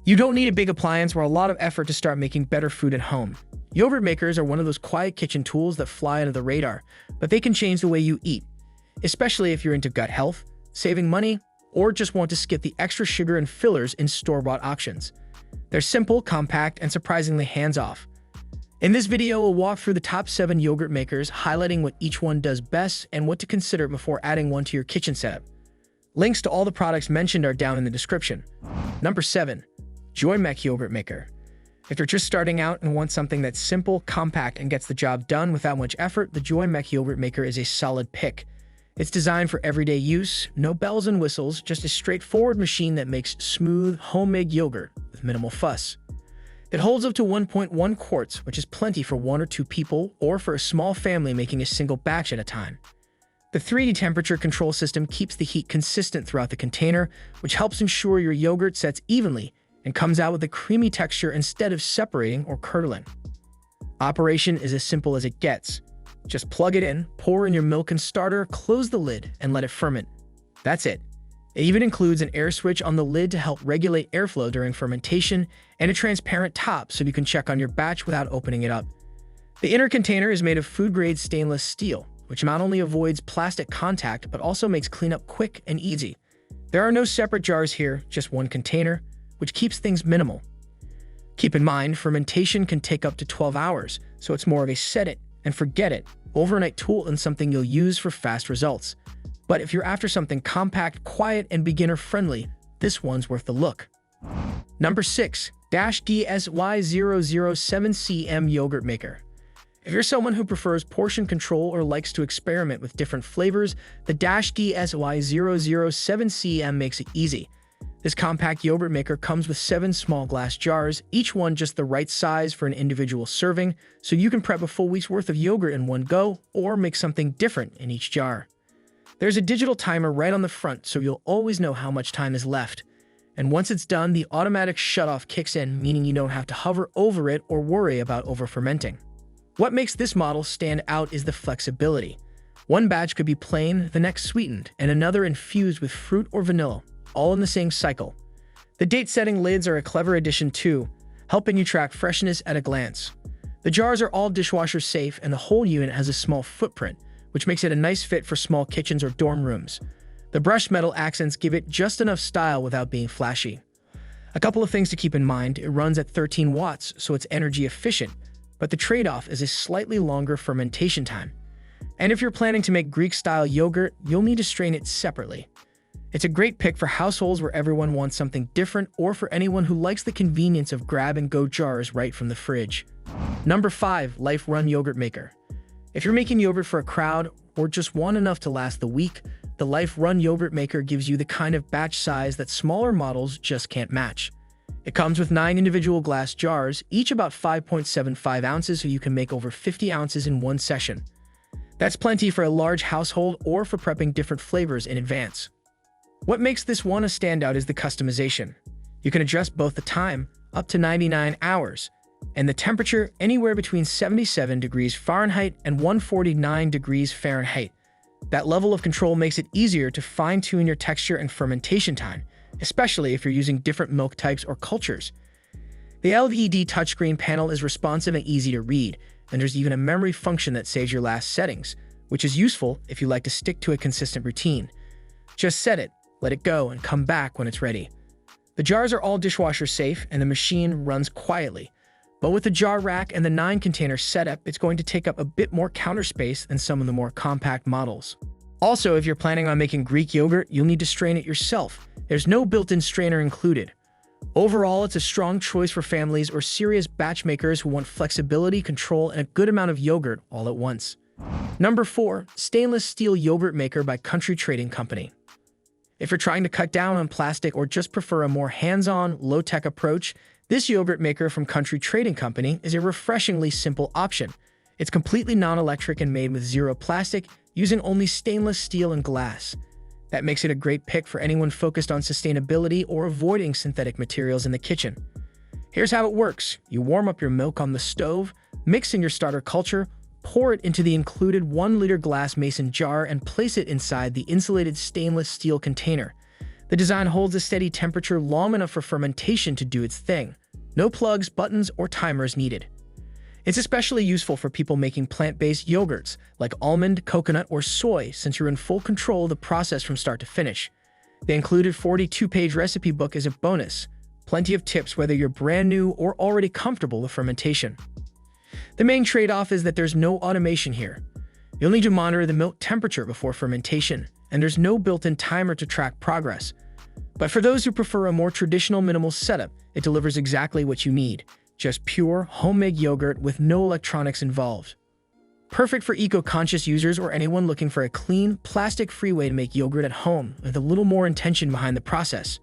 You don't need a big appliance or a lot of effort to start making better food at home. Yogurt makers are one of those quiet kitchen tools that fly under the radar, but they can change the way you eat, especially if you're into gut health, saving money, or just want to skip the extra sugar and fillers in store-bought options. They're simple, compact, and surprisingly hands-off. In this video, we'll walk through the top 7 yogurt makers, highlighting what each one does best and what to consider before adding one to your kitchen setup. Links to all the products mentioned are down in the description. Number 7. JoyMech Yogurt Maker. If you're just starting out and want something that's simple, compact, and gets the job done without much effort, the JoyMech Yogurt Maker is a solid pick. It's designed for everyday use, no bells and whistles, just a straightforward machine that makes smooth, homemade yogurt with minimal fuss. It holds up to 1.1 quarts, which is plenty for 1 or 2 people or for a small family making a single batch at a time. The 3D temperature control system keeps the heat consistent throughout the container, which helps ensure your yogurt sets evenly and comes out with a creamy texture instead of separating or curdling. Operation is as simple as it gets. Just plug it in, pour in your milk and starter, close the lid, and let it ferment. That's it. It even includes an air switch on the lid to help regulate airflow during fermentation and a transparent top so you can check on your batch without opening it up. The inner container is made of food-grade stainless steel, which not only avoids plastic contact but also makes cleanup quick and easy. There are no separate jars here, just one container, which keeps things minimal. Keep in mind, fermentation can take up to 12 hours, so it's more of a set it and forget it overnight tool and something you'll use for fast results. But if you're after something compact, quiet, and beginner-friendly, this one's worth the look. Number 6. DSY007CM Yogurt Maker. If you're someone who prefers portion control or likes to experiment with different flavors, the DSY007CM makes it easy. This compact yogurt maker comes with 7 small glass jars, each one just the right size for an individual serving, so you can prep a full week's worth of yogurt in one go or make something different in each jar. There's a digital timer right on the front, so you'll always know how much time is left. And once it's done, the automatic shutoff kicks in, meaning you don't have to hover over it or worry about over-fermenting. What makes this model stand out is the flexibility. One batch could be plain, the next sweetened, and another infused with fruit or vanilla, all in the same cycle. The date-setting lids are a clever addition too, helping you track freshness at a glance. The jars are all dishwasher safe and the whole unit has a small footprint, which makes it a nice fit for small kitchens or dorm rooms. The brushed metal accents give it just enough style without being flashy. A couple of things to keep in mind: it runs at 13 watts, so it's energy efficient, but the trade-off is a slightly longer fermentation time. And if you're planning to make Greek-style yogurt, you'll need to strain it separately. It's a great pick for households where everyone wants something different or for anyone who likes the convenience of grab-and-go jars right from the fridge. Number 5. Liferun Yogurt Maker. If you're making yogurt for a crowd or just want enough to last the week, the Liferun Yogurt Maker gives you the kind of batch size that smaller models just can't match. It comes with 9 individual glass jars, each about 5.75 ounces, so you can make over 50 ounces in one session. That's plenty for a large household or for prepping different flavors in advance. What makes this one a standout is the customization. You can adjust both the time, up to 99 hours, and the temperature anywhere between 77 degrees Fahrenheit and 149 degrees Fahrenheit. That level of control makes it easier to fine-tune your texture and fermentation time, especially if you're using different milk types or cultures. The LED touchscreen panel is responsive and easy to read, and there's even a memory function that saves your last settings, which is useful if you like to stick to a consistent routine. Just set it, let it go, and come back when it's ready. The jars are all dishwasher safe and the machine runs quietly, but with the jar rack and the 9-container setup, it's going to take up a bit more counter space than some of the more compact models. Also, if you're planning on making Greek yogurt, you'll need to strain it yourself. There's no built-in strainer included. Overall, it's a strong choice for families or serious batch makers who want flexibility, control, and a good amount of yogurt all at once. Number 4. Stainless Steel Yogurt Maker by Country Trading Company. If you're trying to cut down on plastic or just prefer a more hands-on, low-tech approach, this yogurt maker from Country Trading Company is a refreshingly simple option. It's completely non-electric and made with zero plastic, using only stainless steel and glass. That makes it a great pick for anyone focused on sustainability or avoiding synthetic materials in the kitchen. Here's how it works. You warm up your milk on the stove, mix in your starter culture, pour it into the included 1-liter glass mason jar and place it inside the insulated stainless steel container. The design holds a steady temperature long enough for fermentation to do its thing. No plugs, buttons, or timers needed. It's especially useful for people making plant-based yogurts like almond, coconut, or soy, since you're in full control of the process from start to finish. The included 42-page recipe book is a bonus. Plenty of tips whether you're brand new or already comfortable with fermentation. The main trade-off is that there's no automation here. You'll need to monitor the milk temperature before fermentation, and there's no built-in timer to track progress. But for those who prefer a more traditional minimal setup, it delivers exactly what you need. Just pure, homemade yogurt with no electronics involved. Perfect for eco-conscious users or anyone looking for a clean, plastic-free way to make yogurt at home with a little more intention behind the process.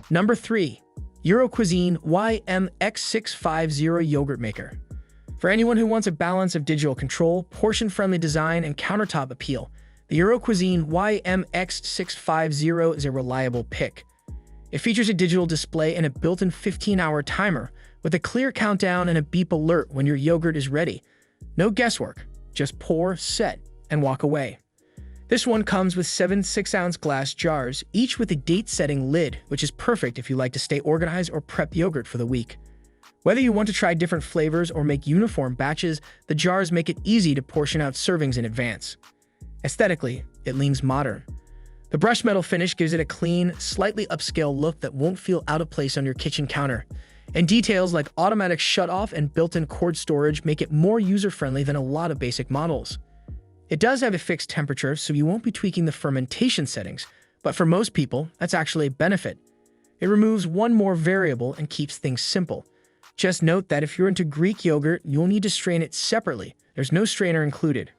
Number 3. Cuisine YMX650 Yogurt Maker. For anyone who wants a balance of digital control, portion-friendly design, and countertop appeal, the Cuisine YMX650 is a reliable pick. It features a digital display and a built-in 15-hour timer with a clear countdown and a beep alert when your yogurt is ready. No guesswork, just pour, set, and walk away. This one comes with 7 6-ounce glass jars, each with a date-setting lid, which is perfect if you like to stay organized or prep yogurt for the week. Whether you want to try different flavors or make uniform batches, the jars make it easy to portion out servings in advance. Aesthetically, it leans modern. The brushed metal finish gives it a clean, slightly upscale look that won't feel out of place on your kitchen counter. And details like automatic shutoff and built-in cord storage make it more user-friendly than a lot of basic models. It does have a fixed temperature, so you won't be tweaking the fermentation settings, but for most people, that's actually a benefit. It removes one more variable and keeps things simple. Just note that if you're into Greek yogurt, you'll need to strain it separately. There's no strainer included.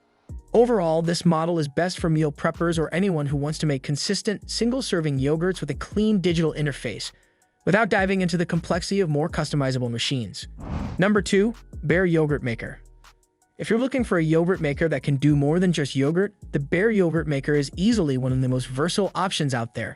Overall, this model is best for meal preppers or anyone who wants to make consistent, single-serving yogurts with a clean digital interface, without diving into the complexity of more customizable machines. Number 2. Bare Yogurt Maker. If you're looking for a yogurt maker that can do more than just yogurt, the Bare Yogurt Maker is easily one of the most versatile options out there.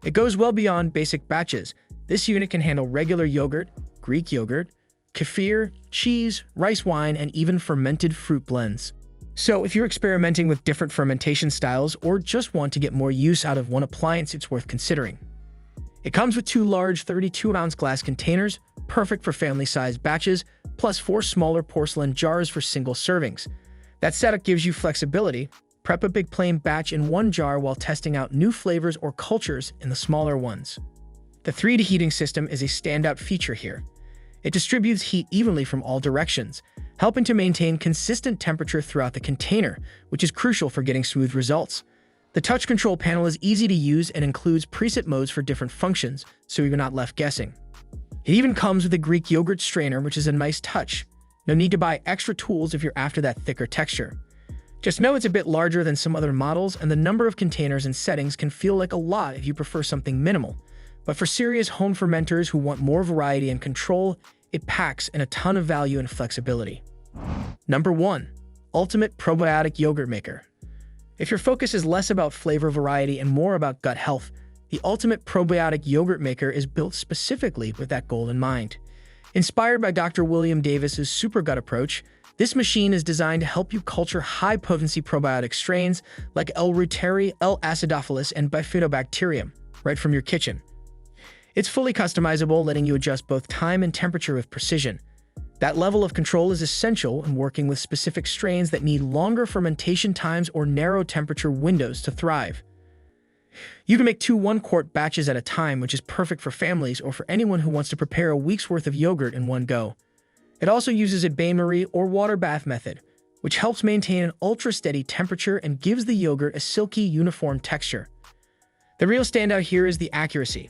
It goes well beyond basic batches. This unit can handle regular yogurt, Greek yogurt, kefir, cheese, rice wine, and even fermented fruit blends. So if you're experimenting with different fermentation styles or just want to get more use out of one appliance, it's worth considering. It comes with 2 large 32-ounce glass containers, perfect for family-sized batches, plus 4 smaller porcelain jars for single servings. That setup gives you flexibility. Prep a big plain batch in one jar while testing out new flavors or cultures in the smaller ones. The 3D heating system is a standout feature here. It distributes heat evenly from all directions, helping to maintain consistent temperature throughout the container, which is crucial for getting smooth results. The touch control panel is easy to use and includes preset modes for different functions, so you're not left guessing. It even comes with a Greek yogurt strainer, which is a nice touch. No need to buy extra tools if you're after that thicker texture. Just know it's a bit larger than some other models, and the number of containers and settings can feel like a lot if you prefer something minimal. But for serious home fermenters who want more variety and control, it packs in a ton of value and flexibility. Number 1. Ultimate Probiotic Yogurt Maker. If your focus is less about flavor variety and more about gut health, the Ultimate Probiotic Yogurt Maker is built specifically with that goal in mind. Inspired by Dr. William Davis's supergut approach, this machine is designed to help you culture high-potency probiotic strains like L. reuteri, L. acidophilus, and Bifidobacterium right from your kitchen. It's fully customizable, letting you adjust both time and temperature with precision. That level of control is essential in working with specific strains that need longer fermentation times or narrow temperature windows to thrive. You can make 2 1-quart batches at a time, which is perfect for families or for anyone who wants to prepare a week's worth of yogurt in one go. It also uses a bain-marie or water bath method, which helps maintain an ultra-steady temperature and gives the yogurt a silky, uniform texture. The real standout here is the accuracy.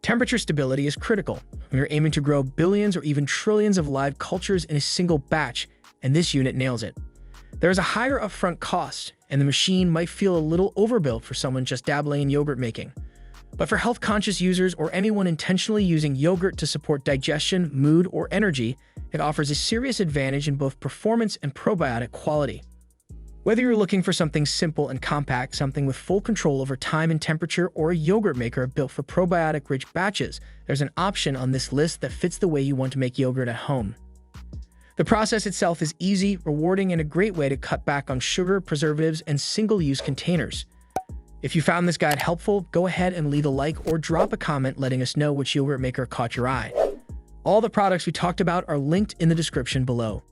Temperature stability is critical when you're aiming to grow billions or even trillions of live cultures in a single batch, and this unit nails it. There is a higher upfront cost, and the machine might feel a little overbuilt for someone just dabbling in yogurt making. But for health-conscious users or anyone intentionally using yogurt to support digestion, mood, or energy, it offers a serious advantage in both performance and probiotic quality. Whether you're looking for something simple and compact, something with full control over time and temperature, or a yogurt maker built for probiotic-rich batches, there's an option on this list that fits the way you want to make yogurt at home. The process itself is easy, rewarding, and a great way to cut back on sugar, preservatives, and single-use containers. If you found this guide helpful, go ahead and leave a like or drop a comment letting us know which yogurt maker caught your eye. All the products we talked about are linked in the description below.